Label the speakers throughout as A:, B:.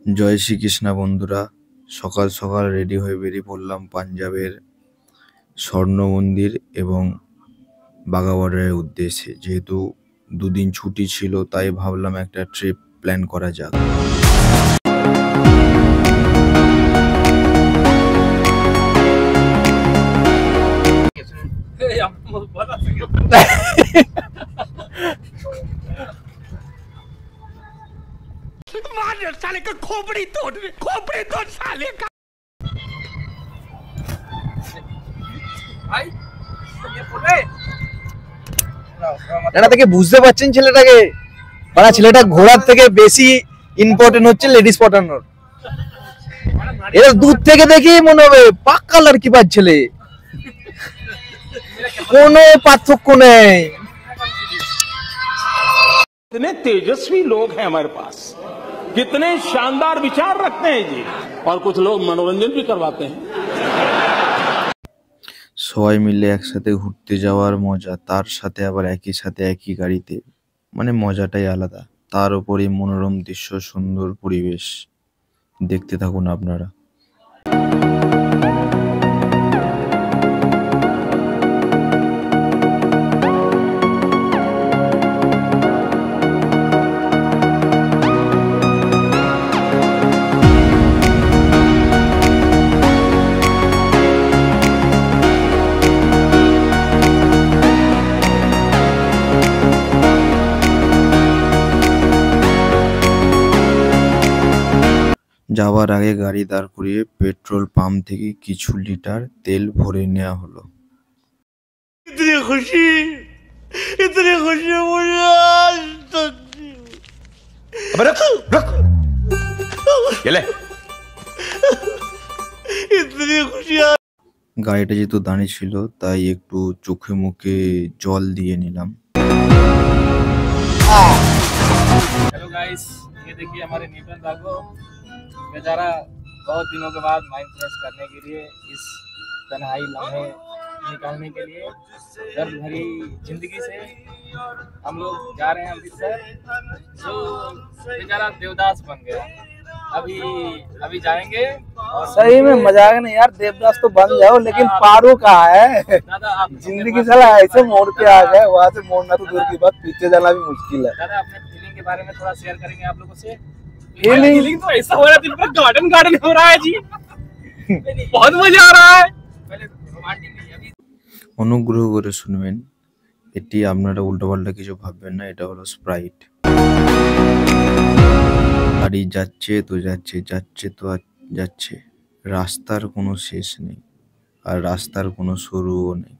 A: জয় শ্রীকৃষ্ণ বন্ধুরা, সকাল সকাল রেডি হয়ে বেরিয়ে পড়লাম পাঞ্জাবের স্বর্ণ মন্দির এবং বাঘা বর্ডারের উদ্দেশ্যে। যেহেতু দুদিন ছুটি ছিল তাই ভাবলাম একটা ট্রিপ প্ল্যান করা যাক।
B: साले का खोपड़ी तोड़ साले का
C: এটা থেকে বুঝতে পারছেন ছেলেটাকে, মানে ছেলেটা ঘোড়ার থেকে বেশি ইম্পর্টেন্ট হচ্ছে লেডিস পটানোর। এরা দূর থেকে দেখেই মনে হবে পাক্কা লড়কি পার ছেলে, কোনো পার্থক্য নেই।
B: कितने तेजस्वी लोग हैं हमारे पास, कितने शानदार विचार रखते हैं जी, और कुछ लोग मनोरंजन भी करवाते हैं।
A: সবাই মিলে একসাথে ঘুরতে যাওয়ার মজা, তার সাথে আবার একই সাথে একই গাড়িতে, মানে মজাটাই আলাদা। তার উপরই মনোরম দৃশ্য, সুন্দর পরিবেশ। দেখতে থাকুন আপনারা। যাওয়ার আগে গাড়ি দাঁড় করিয়ে পেট্রোল পাম্প থেকে কিছু লিটার তেল ভরে নেওয়া হলো।
B: इतनी खुशी मुझे आज तक। अबे रख ये ले। इतनी खुशी।
A: গাড়িটা যেহেতু দাঁড়িয়ে ছিল তাই একটু চোখে মুখে জল দিয়ে নিলাম।
D: हेलो गाइस, ये देखिए हमारे न्यूटन राघव बेचारा बहुत दिनों के बाद माइंड फ्रेश करने के लिए, इस तन्हाई लम्हे निकालने के लिए, दर्द भरी जिंदगी से हम लोग जा रहे हैं अमृतसर। जो बेचारा देवदास बन गया, अभी जाएंगे। और
C: सही में मजाक नहीं यार, देवदास तो बन जाओ, लेकिन पारो कहाँ है?
D: दादा आप
C: जिंदगी साला ऐसे मोड़ के आ गए, वहाँ से मोड़ना तो दूर की बात, पीछे जाना भी मुश्किल है।
D: दादा अपने फीलिंग के बारे में थोड़ा शेयर करेंगे आप लोगों से।
C: फीलिंग
D: तो ऐसा हो रहा है, दिन भर गार्डन हो रहा है जी। बहुत मजा आ रहा है। पहले रोमांटिक नहीं, अभी
A: অনুগ্রহ করে শুনবেন, এটি আপনারা উল্টোপাল্টা কিছু ভাববেন না, এটা হলো স্প্রাইট। গাড়ি যাচ্ছে তো যাচ্ছে, যাচ্ছে তো যাচ্ছে, রাস্তার কোনো শেষ নেই আর রাস্তার কোনো শুরুও নেই।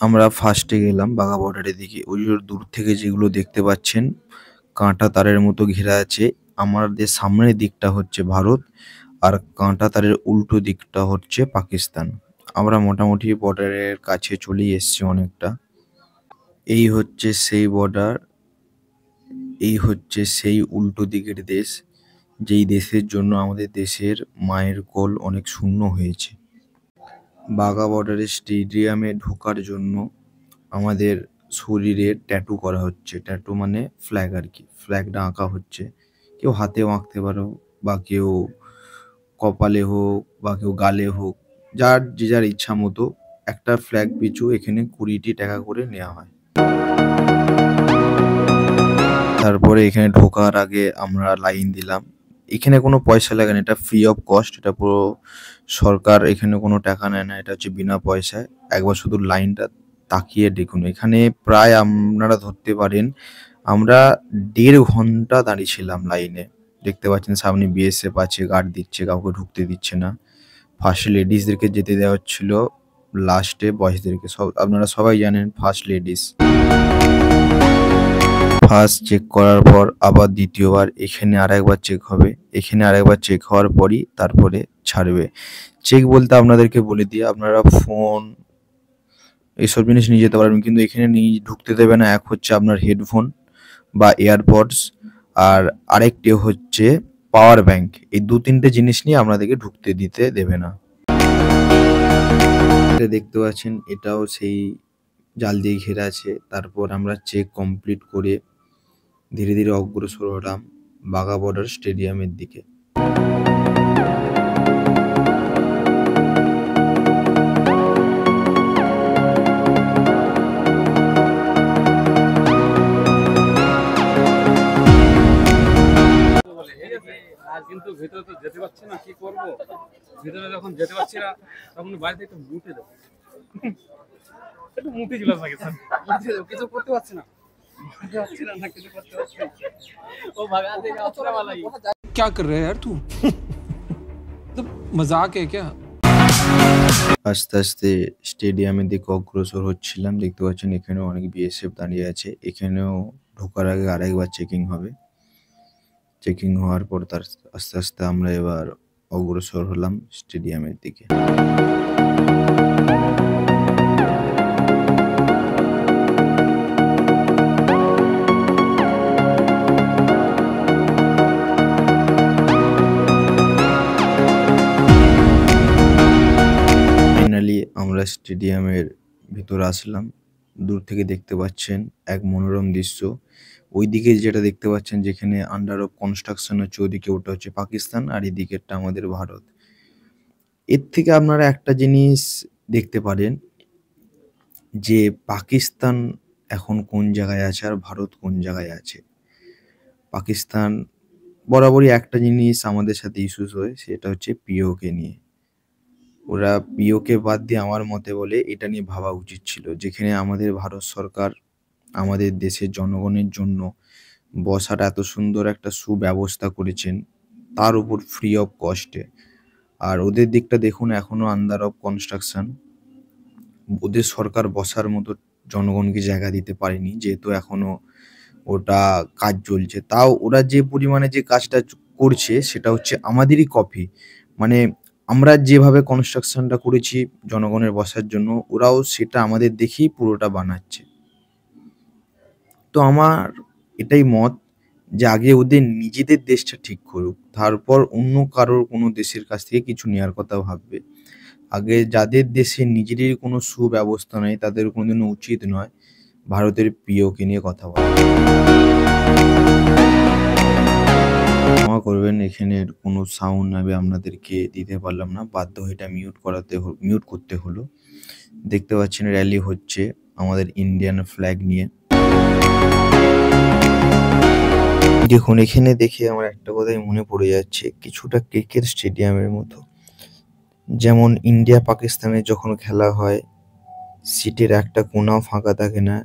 A: আমরা ফার্স্টে গেলাম বাঘা বর্ডারের দিকে। ওই যে দূর থেকে যেগুলো দেখতে পাচ্ছেন কাঁটা তারের মতো ঘেরা আছে, আমাদের সামনের দিকটা হচ্ছে ভারত আর কাঁটা তারের উল্টো দিকটা হচ্ছে পাকিস্তান। আমরা মোটামুটি বর্ডারের কাছে চলেই এসেছি অনেকটা। এই হচ্ছে সেই বর্ডার, এই হচ্ছে সেই উল্টো দিকের দেশ, যেই দেশের জন্য আমাদের দেশের মায়ের কোল অনেক শূন্য হয়েছে। বাঘা বর্ডারের স্টেডিয়ামে ঢোকার জন্য আমাদের শরীরে ট্যাটু করা হচ্ছে। ট্যাটু মানে ফ্ল্যাগ আর কি, ফ্ল্যাগটা আঁকা হচ্ছে। কেউ হাতেও আঁকতে পারো বা কেউ কপালে হোক বা কেউ গালে হোক, যার যে যার ইচ্ছা মতো। একটা ফ্ল্যাগ পিছু এখানে 20টি টাকা করে নেওয়া হয়। তারপরে এখানে ঢোকার আগে আমরা লাইন দিলাম। এখানে কোনো পয়সা লাগে না, এটা ফ্রি অফ কস্ট, এটা পুরো সরকার, এখানে কোনো টাকা নেয় না, এটা হচ্ছে বিনা পয়সায়। একবার শুধু লাইনটা তাকিয়ে দেখুন, এখানে প্রায় আপনারা ধরতে পারেন আমরা 1.5 ঘন্টা দাঁড়িয়েছিলাম লাইনে। দেখতে পাচ্ছেন সামনে বিএসএফ আছে, গার্ড দিচ্ছে, কাউকে ঢুকতে দিচ্ছে না। ফার্স্ট লেডিসদেরকে যেতে দেওয়া হচ্ছিল, লাস্টে বয়েজদেরকে। সব আপনারা সবাই জানেন ফার্স্ট লেডিস। ফার্স্ট চেক করার পর আবার দ্বিতীয়বার এখানে আরেকবার চেক হবে, এখানে আরেকবার চেক হওয়ার পরই তারপরে ছাড়বে। চেক বলতে আপনাদেরকে বলে দিয়ে, আপনারা ফোন এইসব জিনিস নিয়ে যেতে পারবেন, কিন্তু এখানে নিয়ে ঢুকতে দেবে না। এক হচ্ছে আপনার হেডফোন বা এয়ারপডস, আর আরেকটি হচ্ছে পাওয়ার ব্যাংক। এই 2-3টে জিনিস নিয়ে আপনাদেরকে ঢুকতে দিতে দেবে না। দেখতে পাচ্ছেন এটাও সেই জাল দিয়ে ঘেরা আছে। তারপর আমরা চেক কমপ্লিট করে ধীরে ধীরে অগ্রসর হলাম বাঘা বর্ডার স্টেডিয়ামের দিকে।
E: আর কিন্তু ভেতরে তো যেতে পারছি না, কি করব? ভেতরে যখন যেতে পারছি না তখন বাড়িতে একটু মুটে দেবো, একটু মুটে ছিল নাকি স্যার, মুটে দেবো, কিছু করতে পারছি না, করতে পারছি না, কিছু করতে পারছি না। ও ভাগা দেगा अपना वाला ही।
F: क्या कर रहे है यार तू? मतलब मजाक है क्या?
A: আস্তে আস্তে স্টেডিয়ামের দিকে অগ্রসর হচ্ছিলাম। দেখতে পাচ্ছেন এখানেও অনেক বিএসএফ দাঁড়িয়ে আছে। এখানেও ঢোকার আগে আরেকবার চেকিং হবে। চেকিং হওয়ার পর তার আস্তে আস্তে আমরা এবার অগ্রসর হলাম স্টেডিয়ামের দিকে। ফাইনালি আমরা স্টেডিয়ামের ভিতরে আসলাম। দূর থেকে দেখতে পাচ্ছেন এক মনোরম দৃশ্য। ওইদিকে যেটা দেখতে পাচ্ছেন যেখানে আন্ডার অফ কনস্ট্রাকশন হচ্ছে, ওদিকে ওটা হচ্ছে পাকিস্তান আর এদিকেরটা আমাদের ভারত। এর থেকে আপনারা একটা জিনিস দেখতে পারেন যে পাকিস্তান এখন কোন জায়গায় আছে আর ভারত কোন জায়গায় আছে। পাকিস্তান বরাবরই একটা জিনিস আমাদের সাথে ইস্যুস হয়, সেটা হচ্ছে পিওকে নিয়ে। ওরা পিওকে বাদ দিয়ে আমার মতে বলে এটা নিয়ে ভাবা উচিত ছিল, যেখানে আমাদের ভারত সরকার আমাদের দেশের জনগণের জন্য বসার এত সুন্দর একটা সুব্যবস্থা করেছেন, তার উপর ফ্রি অফ কস্টে। আর ওদের দিকটা দেখুন, এখনো আন্ডার অফ কনস্ট্রাকশন। ওদের সরকার বসার মতো জনগণকে জায়গা দিতে পারেনি, যেহেতু এখনো ওটা কাজ চলছে। তাও ওরা যে পরিমাণে যে কাজটা করছে সেটা হচ্ছে আমাদেরই কপি। মানে আমরা যেভাবে কনস্ট্রাকশনটা করেছি জনগণের বসার জন্য, ওরাও সেটা আমাদের দেখেই পুরোটা বানাচ্ছে। তো আমার এটাই মত যে আগে ওদের নিজেদের দেশটা ঠিক করুক, তারপর অন্য কারোর কোনো দেশের কাছ থেকে কিছু নেওয়ার কথা ভাববে। আগে যাদের দেশে নিজেরই কোনো সুব্যবস্থা নেই তাদের কোনোদিনও উচিত নয় ভারতের পিওকে নিয়ে কথা বলা। ক্ষমা করবেন, এখানের কোনো সাউন্ড আমি আপনাদেরকে দিতে পারলাম না, বাধ্য হয়ে এটা মিউট করতে হলো। দেখতে পাচ্ছেন র্যালি হচ্ছে আমাদের ইন্ডিয়ান ফ্ল্যাগ নিয়ে। দেখুন এখানে দেখে আমার একটা কথাই মনে পড়ে যাচ্ছে, কিছুটা ক্রিকেট স্টেডিয়ামের মতো। যেমন ইন্ডিয়া পাকিস্তানের যখন খেলা হয় সিটের একটা কোনাও ফাঁকা থাকে না,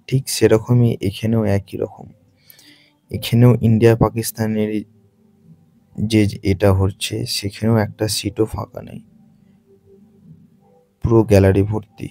A: ঠিক সেরকমই এখানেও একই রকম। এখানেও ইন্ডিয়া পাকিস্তানের যে এটা হচ্ছে সেখানেও একটা সিটও ফাঁকা নেই, পুরো গ্যালারি ভর্তি।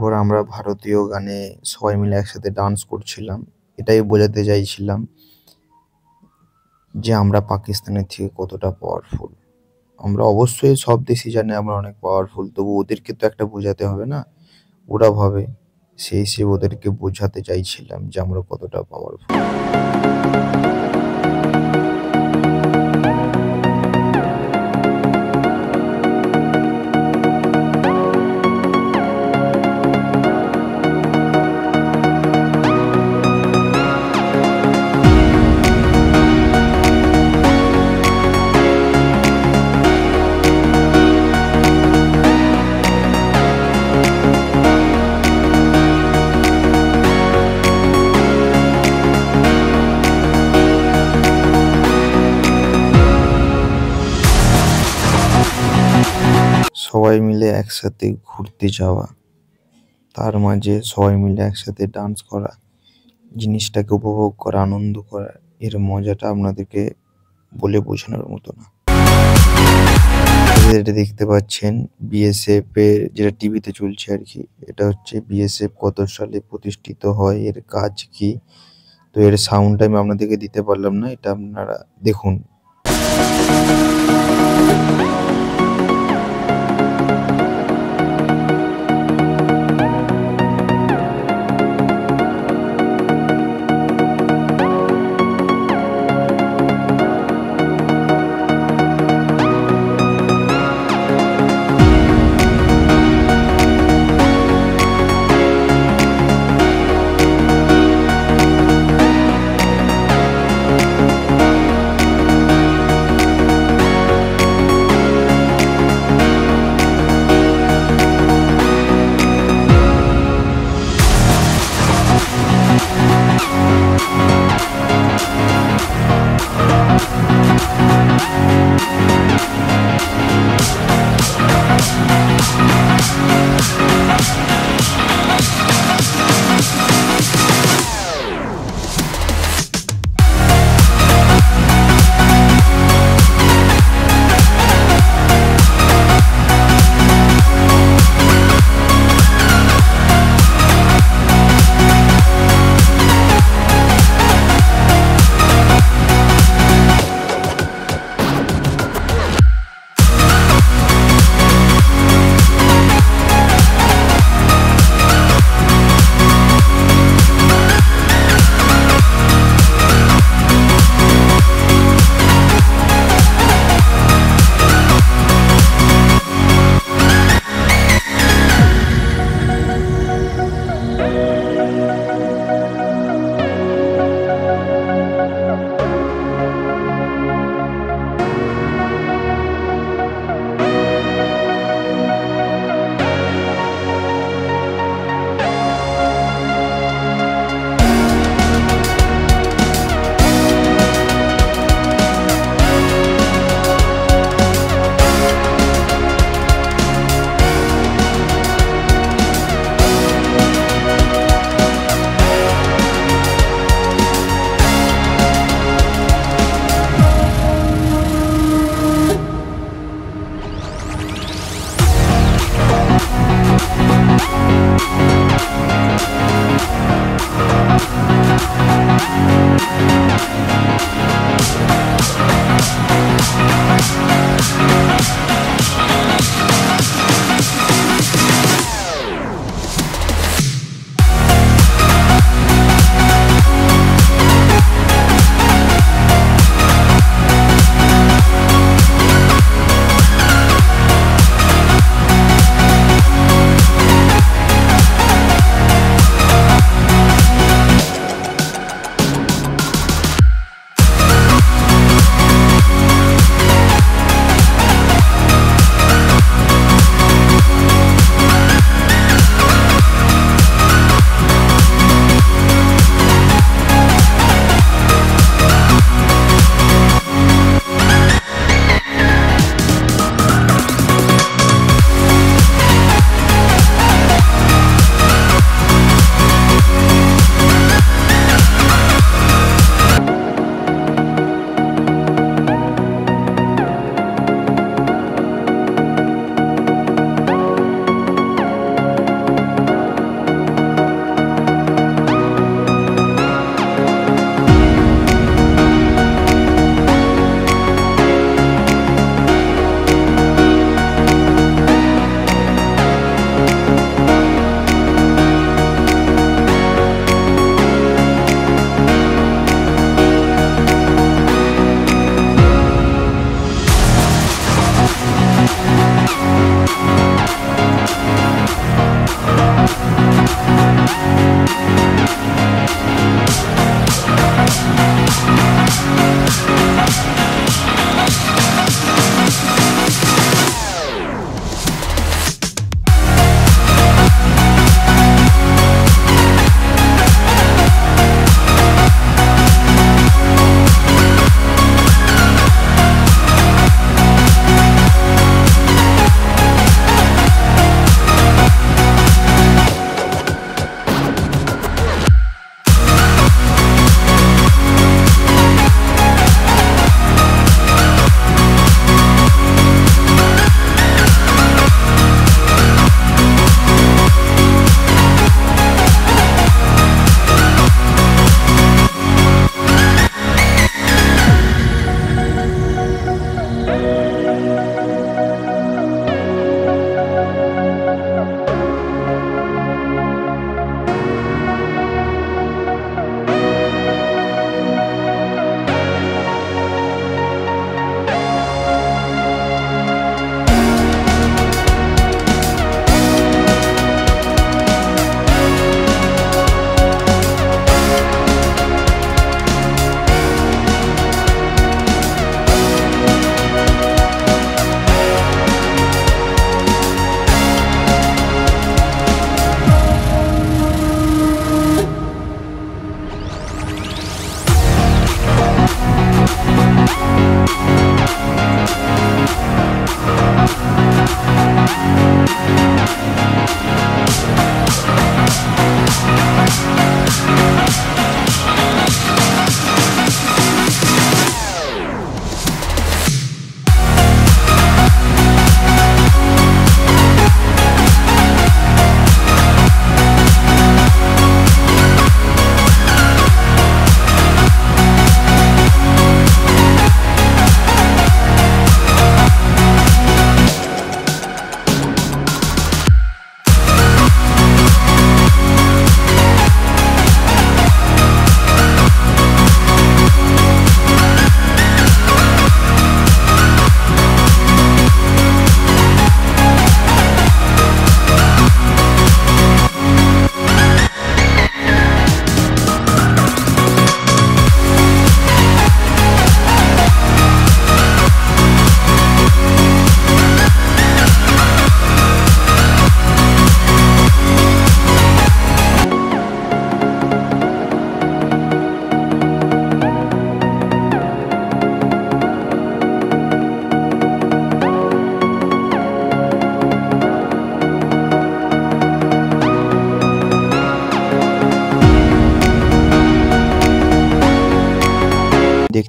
A: তারপর আমরা ভারতীয় গানে সবাই মিলে একসাথে ডান্স করছিলাম। এটাই বোঝাতে চাইছিলাম যে আমরা পাকিস্তানের থেকে কতটা পাওয়ারফুল। আমরা অবশ্যই সব দেশই জানে আমরা অনেক পাওয়ারফুল, তবু ওদেরকে তো একটা বোঝাতে হবে না, ওরা ভাবে। সেই হিসেবে ওদেরকে বোঝাতে চাইছিলাম যে আমরা কতটা পাওয়ারফুল। সবাই মিলে একসাথে ঘুরতে যাওয়া, তার মাঝে সবাই মিলে একসাথে ডান্স করা, জিনিসটাকে উপভোগ করা, আনন্দ করা, এর মজাটা আপনাদেরকে বলে বোঝানোর মতো না। এটা দেখতে পাচ্ছেন বিএসএফ এর, যেটা টিভিতে চলছে আর কি। এটা হচ্ছে বিএসএফ কত সালে প্রতিষ্ঠিত হয়, এর কাজ কি। তো এর সাউন্ডটা আমি আপনাদেরকে দিতে পারলাম না, এটা আপনারা দেখুন।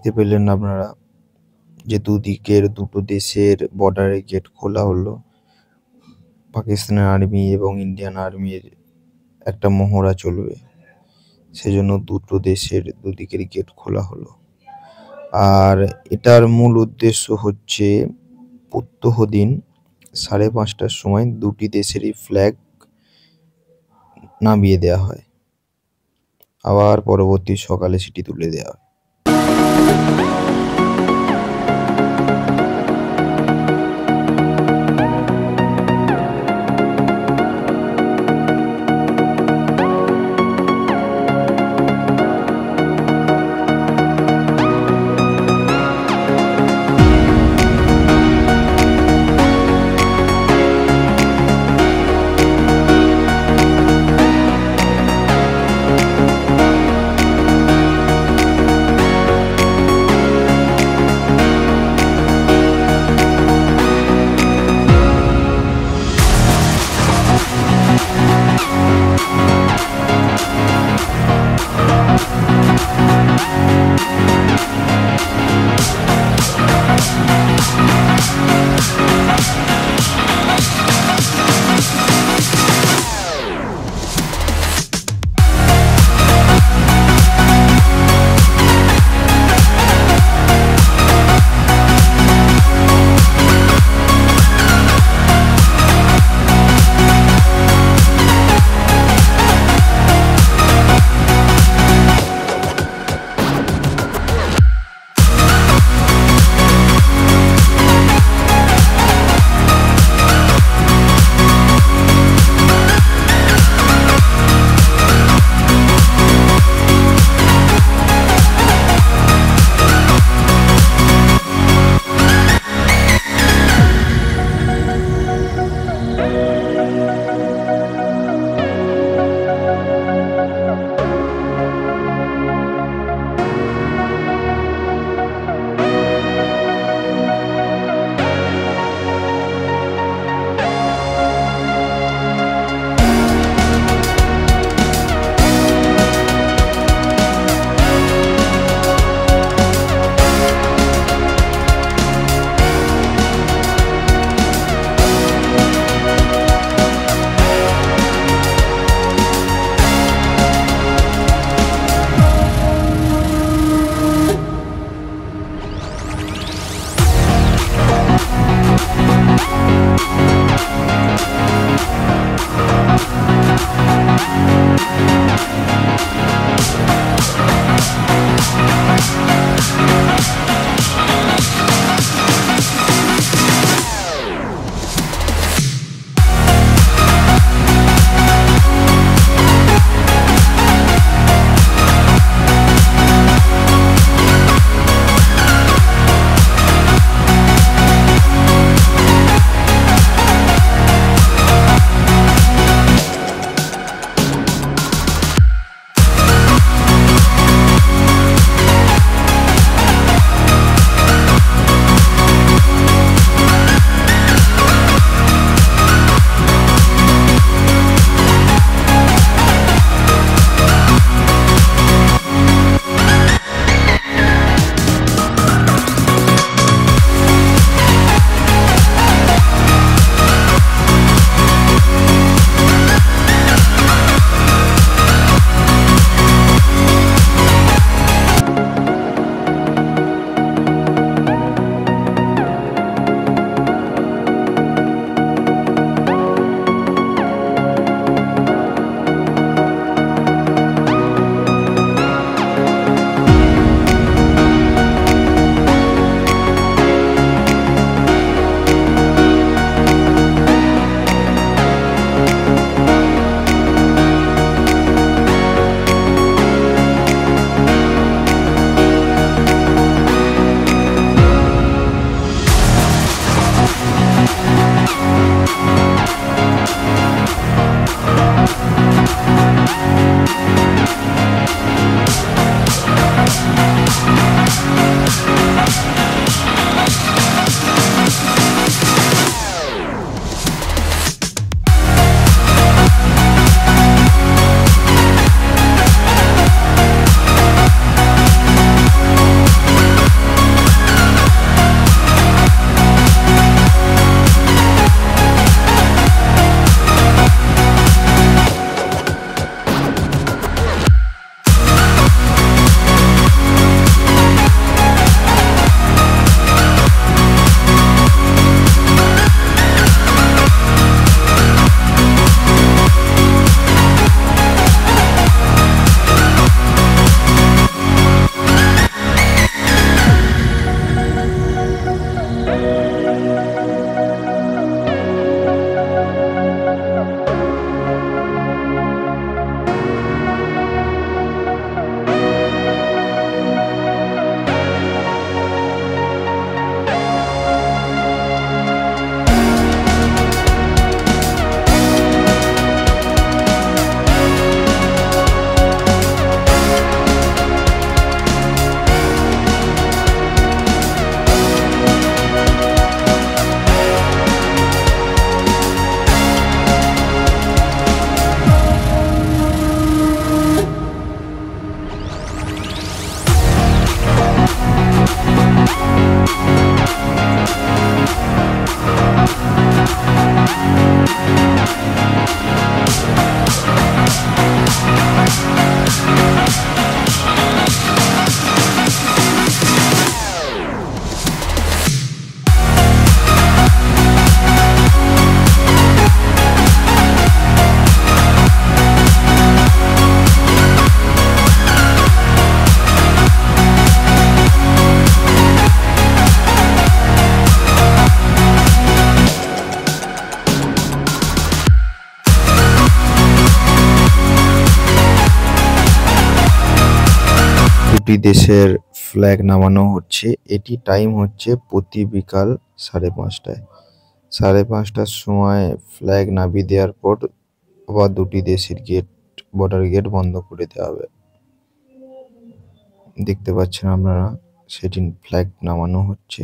A: দেখতে পেলেন আপনারা যে দুদিকের দুটো দেশের বর্ডারে গেট খোলা হলো। পাকিস্তানের আর্মি এবং ইন্ডিয়ান আর্মির একটা মহড়া চলবে, সেজন্য দুটো দেশের দুদিকের গেট খোলা হলো। আর এটার মূল উদ্দেশ্য হচ্ছে প্রত্যহ দিন 5:30টার সময় দুটি দেশেরই ফ্ল্যাগ নামিয়ে দেওয়া হয়, আবার পরবর্তী সকালে সেটি তুলে দেওয়া হয়। দুটি দেশের ফ্ল্যাগ নামানো হচ্ছে। এটি টাইম হচ্ছে প্রতি বিকাল 5:30টায়। 5:30টার সময় ফ্ল্যাগ নামিয়ে দেওয়ার পর আবার দুটি দেশের বর্ডার গেট বন্ধ করে দেওয়া হবে। দেখতে পাচ্ছেন আপনারা সেটি ফ্ল্যাগ নামানো হচ্ছে।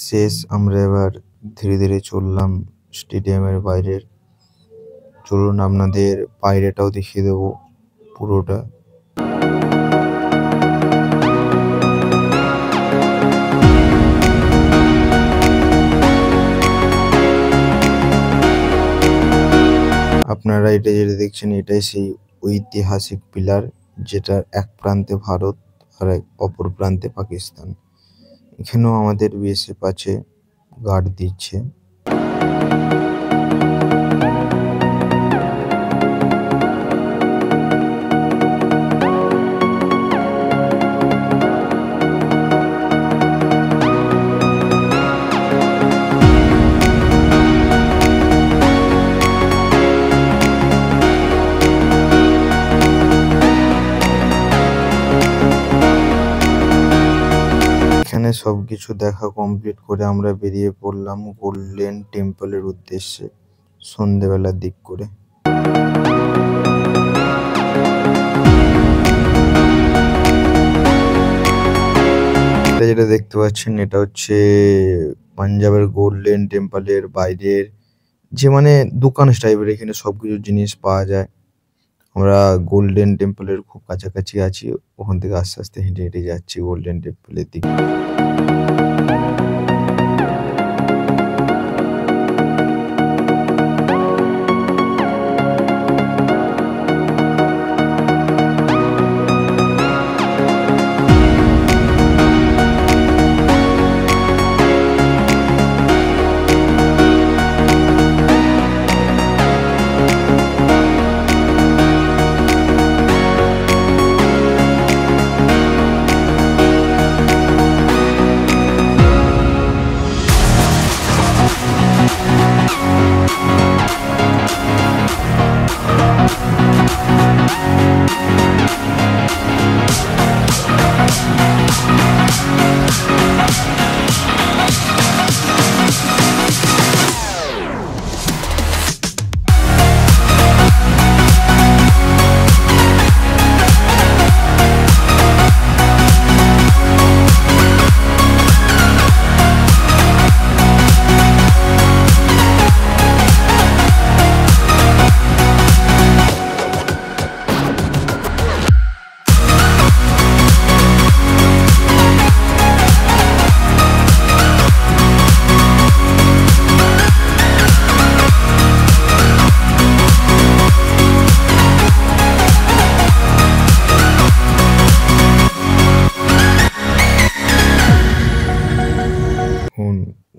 A: শেষ আমরা এবার ধীরে ধীরে চললাম স্টেডিয়ামের বাইরের। চলুন আপনাদের বাইরেটাও দেখিয়ে দেবো পুরোটা। আপনারা এটা যেটা দেখছেন এটাই সেই ঐতিহাসিক পিলার, যেটার এক প্রান্তে ভারত আর অপর প্রান্তে পাকিস্তান। এখানেও আমাদের বিএসএফ আছে, গার্ড দিচ্ছে। এখানে সবকিছু দেখা কমপ্লিট করে আমরা বেরিয়ে পড়লাম গোল্ডেন টেম্পলের উদ্দেশ্যে সন্ধেবেলার দিক করে। এটা যেটা দেখতে পাচ্ছেন এটা হচ্ছে পাঞ্জাবের গোল্ডেন টেম্পলের বাইরের যে মানে দোকান টাইপের, এখানে সবকিছু জিনিস পাওয়া যায়। আমরা গোল্ডেন টেম্পলের খুব কাছাকাছি আছি, ওখান থেকে আস্তে আস্তে হেঁটে হেঁটে যাচ্ছি গোল্ডেন টেম্পলের দিকে।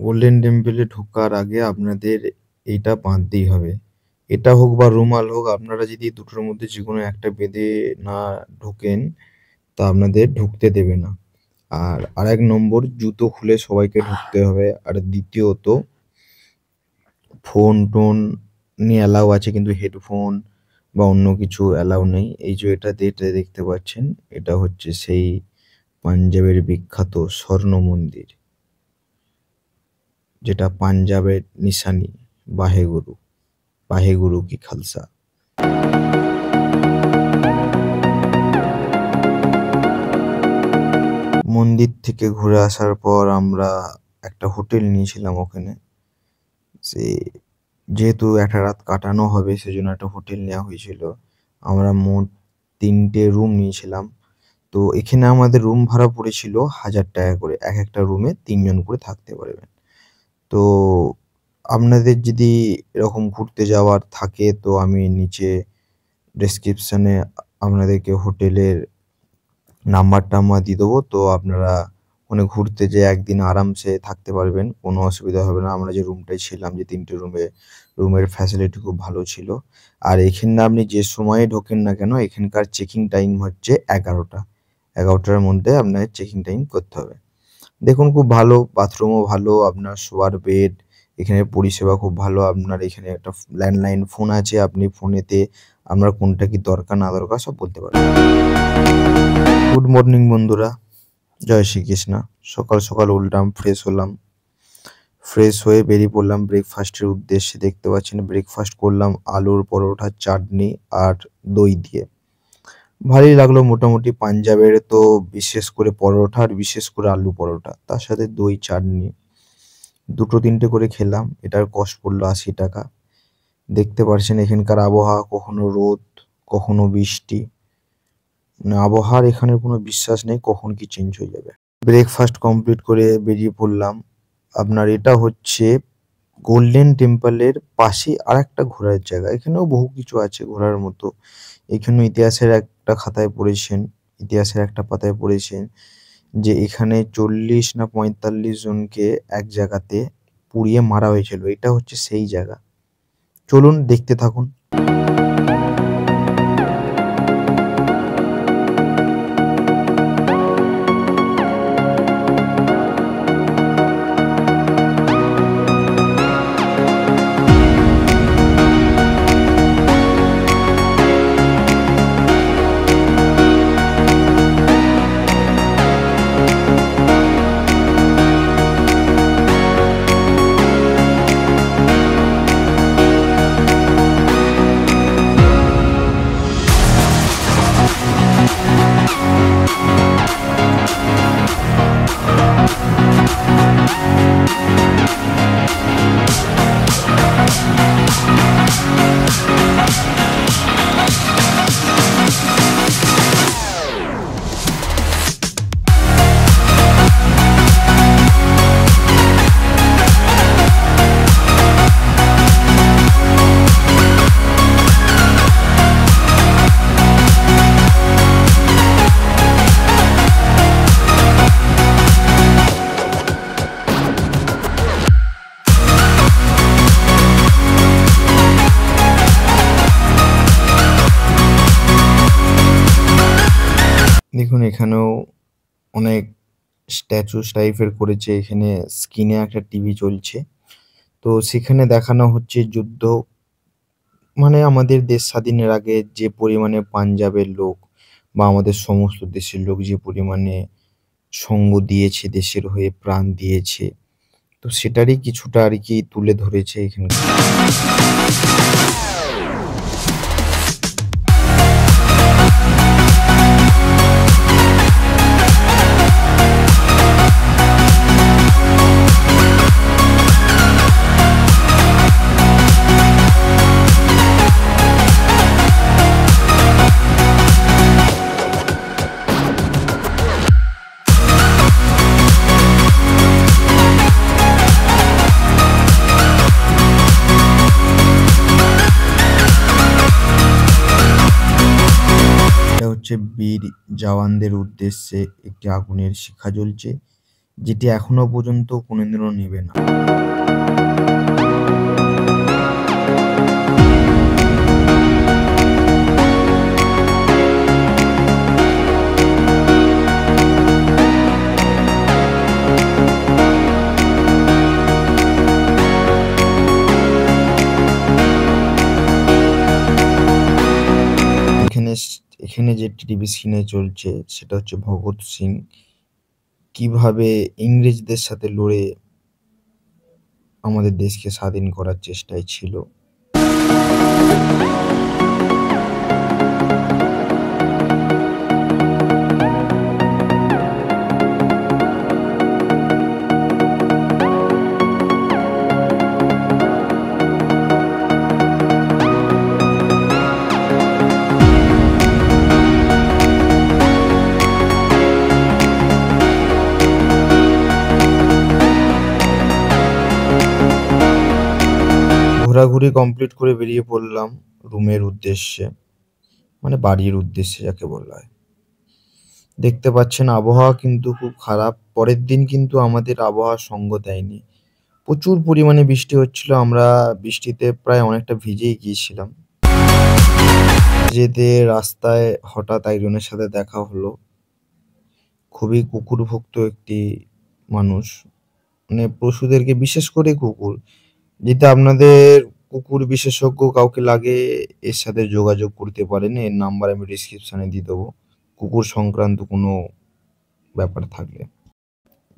A: গোল্ডেন টেম্পলে ঢোকার আগে আপনাদের এইটা বাঁধতেই হবে। এটা হোক বা রুমাল হোক, আপনারা যদি দুটোর মধ্যে যে কোনো একটা বেঁধে না ঢোকেন তা আপনাদের ঢুকতে দেবে না। আর আরেক নম্বর, জুতো খুলে সবাইকে ঢুকতে হবে। আর দ্বিতীয়ত, ফোন টোন নিয়ে অ্যালাউ আছে, কিন্তু হেডফোন বা অন্য কিছু অ্যালাউ নেই। এই যে এটা দেখতে পাচ্ছেন, এটা হচ্ছে সেই পাঞ্জাবের বিখ্যাত স্বর্ণ মন্দির, যেটা পাঞ্জাবের নিশানি, বাহেগুরু, বাহেগুরু কি খালসা। মন্দির থেকে ঘুরে আসার পর আমরা একটা হোটেল নিয়েছিলাম ওখানে। সে যেহেতু একটা রাত কাটানো হবে সেজন্য একটা হোটেল নেওয়া হয়েছিল। আমরা মোট 3টে রুম নিয়েছিলাম। তো এখানে আমাদের রুম ভাড়া পড়েছিল 1000 টাকা করে। এক একটা রুমে 3 জন করে থাকতে পারবেন। তো আপনাদের যদি এরকম ঘুরতে যাওয়ার থাকে তো আমি নিচে ডেসক্রিপশনে আপনাদেরকে হোটেলের নাম্বার দিয়ে দেবো। তো আপনারা ওখানে ঘুরতে যেয়ে একদিন আরামসে থাকতে পারবেন, কোনো অসুবিধা হবে না। আমরা যে রুমটায় ছিলাম, যে 3টে রুমের ফ্যাসিলিটি খুব ভালো ছিল। আর এখানে আপনি যে সময়ে ঢোকেন না কেন, এখানকার চেকিং টাইম হচ্ছে 11টা। 11টার মধ্যে আপনাকে চেকিং টাইম করতে হবে। দেখুন খুব ভালো, বাথরুমও ভালো, আপনার শোয়ার বেড, এখানে পরিষেবা খুব ভালো। আপনার এখানে একটা ল্যান্ডলাইন ফোন আছে, আপনি ফোনেতে আপনার কোনটা কি দরকার না দরকার সব বলতে পারবেন। গুড মর্নিং বন্ধুরা, জয় শ্রীকৃষ্ণ। সকাল সকাল উঠলাম, ফ্রেশ হলাম, ফ্রেশ হয়ে বেরিয়ে পড়লাম ব্রেকফাস্টের উদ্দেশ্যে। দেখতে পাচ্ছেন ব্রেকফাস্ট করলাম আলুর পরোটা, চাটনি আর দই দিয়ে। ভালোই লাগলো মোটামুটি। পাঞ্জাবের তো বিশেষ করে পরোটা, আর বিশেষ করে আলু পরোটা, তার সাথে দই চাটনি, 2-3টে করে খেলাম। এটার কস্ট পড়লো 80 টাকা। দেখতে পাচ্ছেন এখানকার আবহাওয়া, কখনো রোদ কখনো বৃষ্টি, মানে আবহাওয়ার এখানের কোনো বিশ্বাস নেই কখন কি চেঞ্জ হয়ে যাবে। ব্রেকফাস্ট কমপ্লিট করে বেরিয়ে পড়লাম। আপনার এটা হচ্ছে গোল্ডেন টেম্পলের পাশে আর একটা ঘোরার জায়গা। এখানেও বহু কিছু আছে ঘোরার মতো। এখানে ইতিহাসের একটা খাতায় পড়েছেন, ইতিহাসের একটা পাতায় পড়েছেন যে এখানে 40 না 45 জনকে এক জায়গাতে পুড়িয়ে মারা হয়েছিল। এটা হচ্ছে সেই জায়গা। চলুন দেখতে থাকুন। দেখুন এখানেও অনেক স্ট্যাচুস টাইপের করেছে। এখানে স্ক্রিনে একটা টিভি চলছে, তো সেখানে দেখানো হচ্ছে যুদ্ধ, মানে আমাদের দেশ স্বাধীনের আগে যে পরিমাণে পাঞ্জাবের লোক বা আমাদের সমস্ত দেশের লোক যে পরিমাণে সঙ্গ দিয়েছে, দেশের হয়ে প্রাণ দিয়েছে, তো সেটারই কিছুটা আর কি তুলে ধরেছে এখানে। এটা হচ্ছে বীর জওয়ানদের উদ্দেশ্যে একটি আগুনের শিখা জ্বলছে, যেটি এখনো পর্যন্ত কোনোদিনও নেবে না। এখানে যে টিভি স্ক্রিনে চলছে সেটা হচ্ছে ভগৎ সিং কিভাবে ইংরেজদের সাথে লড়ে আমাদের দেশকে স্বাধীন করার চেষ্টায় ছিল। ঘোরাঘুরি কমপ্লিট করে বেরিয়ে পড়লাম রুমের উদ্দেশ্যে, মানে বাড়ির উদ্দেশ্যে যাকে বলা হয়। দেখতে পাচ্ছেন আবহাওয়া কিন্তু খুব খারাপ। পরের দিন কিন্তু আমাদের আবহাওয়া সঙ্গ দেয়নি, প্রচুর পরিমাণে বৃষ্টি হচ্ছিল। আমরা বৃষ্টিতে প্রায় অনেকটা ভিজেই গিয়েছিলাম। যেতে রাস্তায় হঠাৎ একজনের সাথে দেখা হলো, খুবই কুকুরভুক্ত একটি মানুষ, মানে পশুদেরকে বিশেষ করে কুকুর। যদি আপনাদের কুকুর বিশেষজ্ঞ কাউকে লাগে এর সাথে যোগাযোগ করতে পারেন, এর নাম্বার আমি ডিসক্রিপশনে দিয়ে দেবো কুকুর সংক্রান্ত কোনো ব্যাপার থাকলে।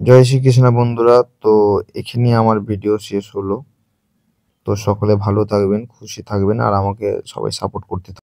A: জয় শ্রীকৃষ্ণ বন্ধুরা, তো এখানেই আমার ভিডিও শেষ হলো। তো সকলে ভালো থাকবেন, খুশি থাকবেন, আর আমাকে সবাই সাপোর্ট করতে থাকবেন।